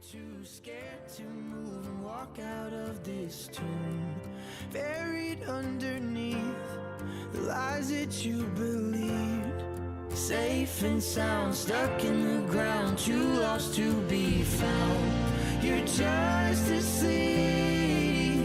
Too scared to move and walk out of this tomb, buried underneath the lies that you believed. Safe and sound, stuck in the ground, too lost to be found. You're just asleep,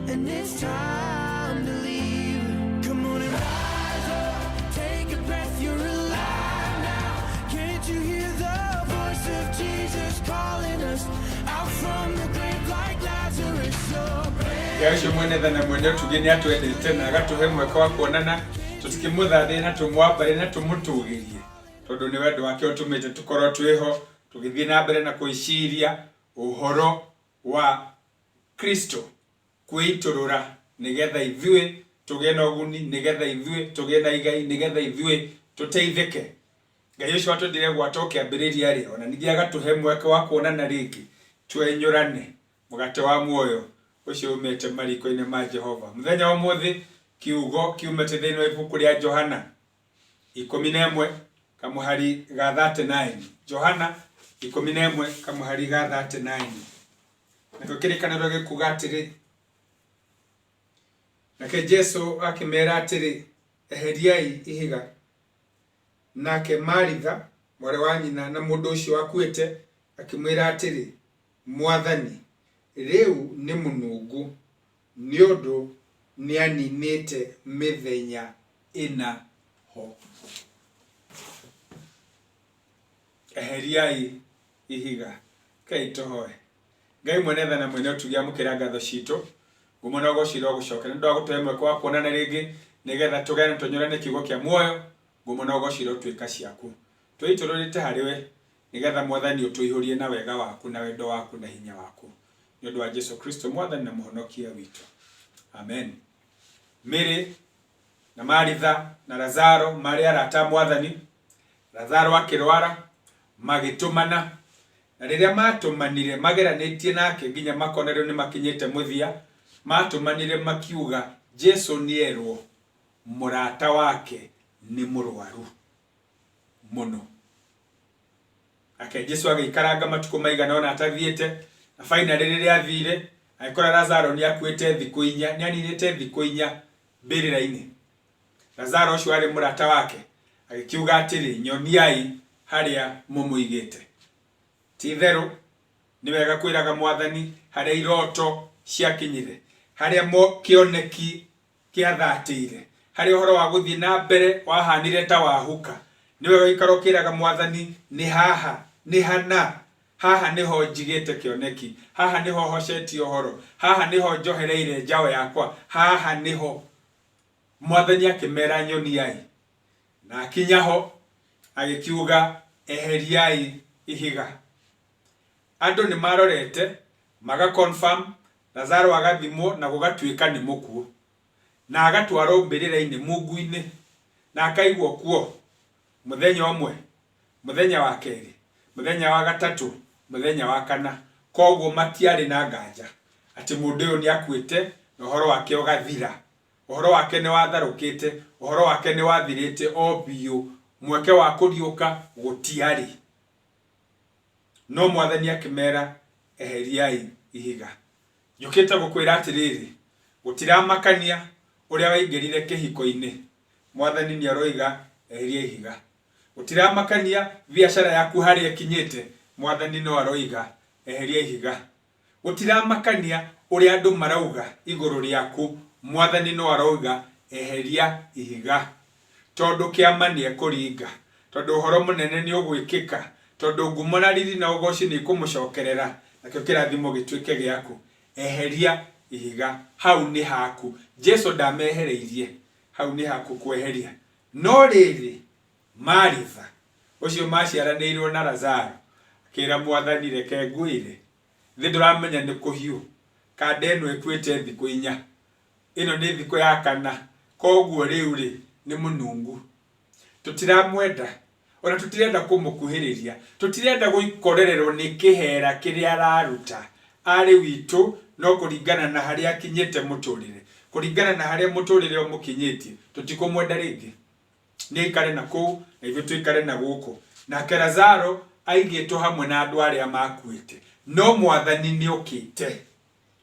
and it's time to leave. Come on and rise up, take a breath, you're alive now. Can't you hear the voice of Jesus calling us out from the grave like Lazarus? Yaisho mwene dhana mwende tugeni atu ende tena agatuhe mweka wa kuonana tutikimuthathie na tumwambare na tumutugirie tondu ni wendo wake utumite tukorwo twiho tugithie na mbere na kuiciria uhoro wa Kristo kwiturura nigetha ithue tugie na uguni nigetha ithue tugie na igai nigetha ithue tuteithike. Ngai ucio atundire gwatoke ambiriria ri ona ningi agatuhe mweka wa kuonana ringi twenyurane mugate wa muoyo ucio umete mariko-ini ma Jehova. Muthenya wa muthi kiugo kiumete thiini wa ibuku ria Johana 11 kamuhari ga 39. Johana 11 kamuhari ga 39. Nako kirikaniro gikuga atiri, nake Jesu akimera atiri, eheriai ihiga. Nake Maritha mwari wa nyina na mundu ucio wakuite akimwira atiri, Mwathani, riu ni munungu ni undu ni aninite mithenya ina ho. Eheriai ihiga. Kai tohoe. Ngai mwene thana mwene utugia mukira ngatho citu. Gumona gocira gucoka ndo agutemwe kwa kuonana ringi nigetha tugane tunyurane kiugo kia muoyo. Gumona gocira twika ciaku. Twitururite hariwe nigetha Mwathani utuihurie na wega waku na wendo waku na hinya waku. Ni undu wa Yesu Kristo Mwathani na muhonokia witu. Amen. Mary na Maritha na Lazaro Maria arata Mwathani. Lazaro akirwara magitumana na riria matumanire mageranitie nake nginya makonerwo ni makinyite muthia, matumanire makiuga Jesu nierwo murata wake ni murwaru muno. Ake Jesu agikaranga matuko maigana ona atathiete na finally riria athire aikora Lazaro ni akuite thiku inya, ni aninite thiku inya mbirira-ini. Lazaro ucio ari murata wake agikiuga atiri, nyoniai haria mumuigite. Ti theru ni wega kwiraga Mwathani haria iroto ciakinyire, haria kioneki kiathatire, haria uhoro wa guthie na mbere wahanire ta wahuka. Ni wega ikaro kiraga Mwathani ni haha, ni hana, haha niho njigite kioneki, haha niho hocetie uhoro, haha niho njohereire njao yakwa, haha niho. Mwathani akimera nyoniai na akinyaho agikiuga eheriai ihiga. Andu ni marorete maga confirm Lazaro agathimo na gugatuika ni mukuo na agatwaro mbirira-ini mungu-ini na akaigwo kuo muthenya omwe, muthenya wa keri, muthenya wa gatatu, muthenya wa kana. Koguo matiari na nganja ati mundu uyu ni akuite na uhoro wake ugathira. Uhoro wake ni watharukite, uhoro wake ni wathirite o biu, mweke wa kuriuka gutiari. No Mwathani akimera eheriai ihiga. Njukite gukwira atiriri, gutiramakania uria waingirire kihiko-ini, Mwathani ni aroiga eheriai ihiga. Gutiramakania biashara yaku haria kinyite, Mwathani no aroiga eheriai ihiga. Gutiramakania uria andu marauga iguru riaku, Mwathani no aroiga eheria ihiga. Tondu kiama ni ekuringa, tondu uhoro munene ni ugwikika, tondu ngumo na riri na ugoci ni ikumucokerera, nakio kirathimo gituike giaku. Eheria ihiga. Hau ni haku. Jesu ndamehereirie, hau ni haku kweheria. No riri Maritha ucio maciaranirwo na Lazaro akira Mwathani reke nguire, thi nduramenya ni kuhiu kande eno ekwite thiku inya, ino ni thiku ya kana. Koguo riu ri ni munungu. Tutiramwenda ona tutirenda kumukuhiriria, tutirenda guikorererwo ni kihera kiria araruta ari witu, no kuringana na haria kinyite muturire, kuringana na haria muturire umukinyitie. Tutikumwenda ringi, ni ikare na kuu na ithu tuikare na guku. Na Lazaro aigĩtwo hamwe na andũ arĩa makuĩte, no Mwathani nĩokĩte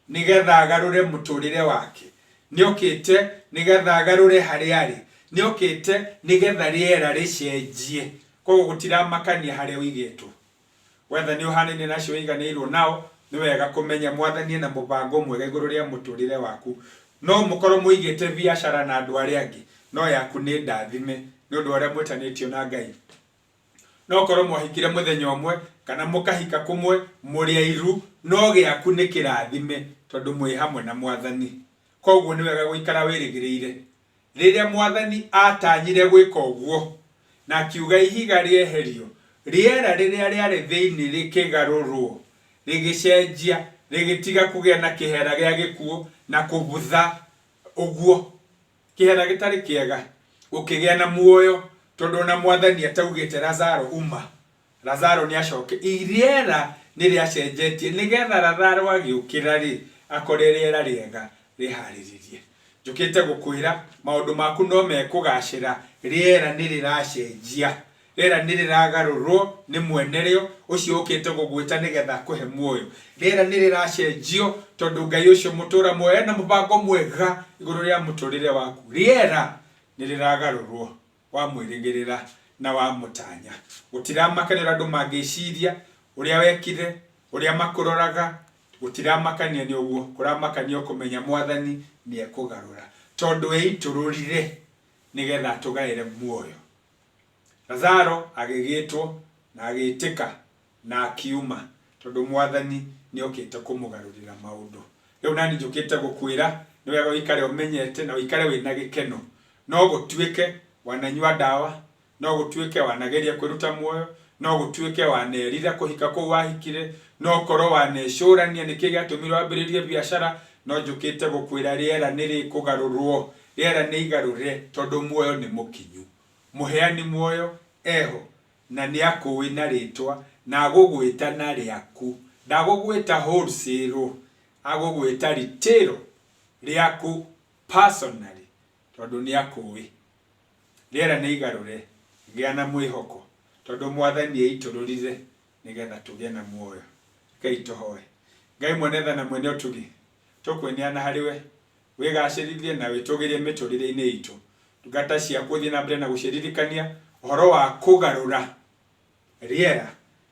nigetha agarũre mũtũrĩre wake, nĩokĩte nigetha agarũre harĩa arĩ, nĩokĩte nigetha rĩera rĩcenjie. Koguo gũtiramakania harĩa ũigĩtwo, whether nĩ ũhanaine nacio ũiganĩirwo nao, nĩ wega kũmenya Mwathani na mũbango mwega igũrũ rĩa mũtũrĩre waku. No mũkorwo mũigĩte biacara na andũ arĩa angĩ, no yaku nĩ ndathime nĩ ũndũ ũrĩa mwĩtanĩtio na Ngai. No korwo mwahikire mũthenya ũmwe kana mũkahika kũmwe mũrĩ airu, no gĩaku nĩ kĩrathime tondũ mwĩ hamwe na Mwathani. Koguo nĩ wega gũikara wĩrĩgĩrĩire. Rĩrĩa Mwathani atanyire gwĩka ũguo na akiuga ihiga rĩeherio, rĩera rĩrĩa rĩarĩ thĩinĩ rĩkĩgarũrwo, rĩgĩcenjia, rĩgĩtiga kũgĩa na kĩhera gĩa gĩkuũ na kũbutha ũguo, kĩhera gĩtarĩ kĩega, gũkĩgĩa na muoyo, tondũ ona Mwathani ataugĩte Lazaro uma, Lazaro nĩ acoke. Rĩera nĩ rĩacenjetie nĩgetha Lazaro agĩũkĩra rĩ, akore rĩera rĩega rĩharĩrĩrie. Njũkĩte gũkwĩra maũndũ maku no mekũgacĩra, rĩera nĩ rĩracenjia, rĩera nĩ rĩragarũrwo nĩ mwenerĩo ũcio ũkĩte gũgwĩta nĩgetha akũhe muoyo. Rĩera nĩ rĩracenjio tondũ Ngai ũcio mũtũra muoyo na mũbango mwega igũrũ rĩa mũtũrĩre waku. Rĩera nĩ rĩragarũrwo wa mwĩrĩgĩrĩra na wa mũtanya. Gũtiramakanĩra andũ mangĩciria ũrĩa wekire, ũrĩa makũroraga, gũtiramakania nĩ ũguo, kũramakania kũmenya Mwathani nĩ ekũgarũra, tondũ eitũrũrire nĩgetha tũgaĩre muoyo. Lazaro agĩgĩtwo na agĩtĩka na akiuma tondũ Mwathani nĩokĩte kũmũgarũrĩra maũndũ. Rĩu nani njũkĩte gũkwĩra nĩ wega ũikare ũmenyete na ũikare wĩna gĩkeno. No gũtuĩke wananyua ndawa, no gũtuĩke wanageria kwĩruta muoyo, no gũtuĩke wanerira kũhika kũu wahikire, no korwo wanecũrania nĩkĩ gĩatũmire wambĩrĩrie biacara, no njũkĩte gũkwĩra rĩera nĩ rĩkũgarũrwo, rĩera nĩ igarũre tondũ muoyo nĩ mũkinyu. Mũheani muoyo eho na nĩ akũĩ na rĩtwa na agũgwĩta na rĩaku, ndagũgwĩta wholesale, agũgwĩta retail rĩaku personally tondũ nĩ akũĩ. Rĩera nĩ igarũre, gĩa na mwĩhoko tondũ Mwathani eitũrũrire nĩgetha tũgĩe na muoyo. Ngai tũhoe. Ngai mwene tha na mwene ũtugi, tũkwĩneana harĩwe, wĩgacĩrithie na wĩtũgĩrie mĩtũrĩre-inĩ itũ. Ndungata ciaku thiĩ na mbere na gũciririkania ũhoro wa kũgarũra rĩera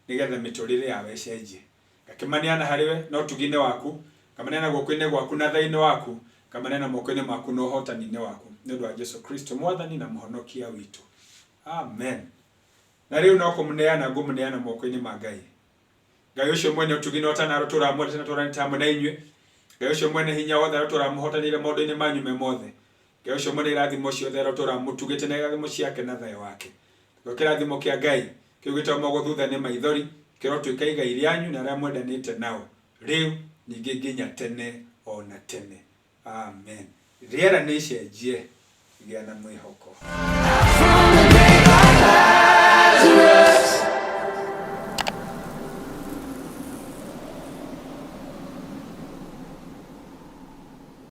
nĩgetha mĩtũrĩre yao ĩcenjie. Ngakĩmaneana harĩwe na ũtugi-inĩ waku, ngamaneana guoko-inĩ gwaku na tha-inĩ waku, ngamaneana moko-inĩ maku na ũhotani-inĩ waku, nĩ ũndũ wa Jesũ Kristo Mwathani na mũhonokia witũ. Amen. Na rĩu no kũmũneana ngũmũneana moko-inĩ ma Ngai. Ngai ũcio mwene ũtugi na ũtana arũtũra mwete na tũranĩte hamwe na inyuĩ. Ngai ũcio mwene hinya wothe arũtũra mũhotanĩire maũndũ-inĩ manyu me mothe. Ngai ũcio mwene irathimo ciothe arũtũra mũtugĩte na irathimo ciake na thayũ wake. Kĩrathimo kĩa Ngai kĩugĩte mogo thutha nĩ maithori, kĩrotuĩka igai rĩanyu na arĩa mwendanĩte nao rĩu ningĩ nginya tene ona tene. Amen. Rĩera nĩ icenjie, gĩa na mwĩhoko.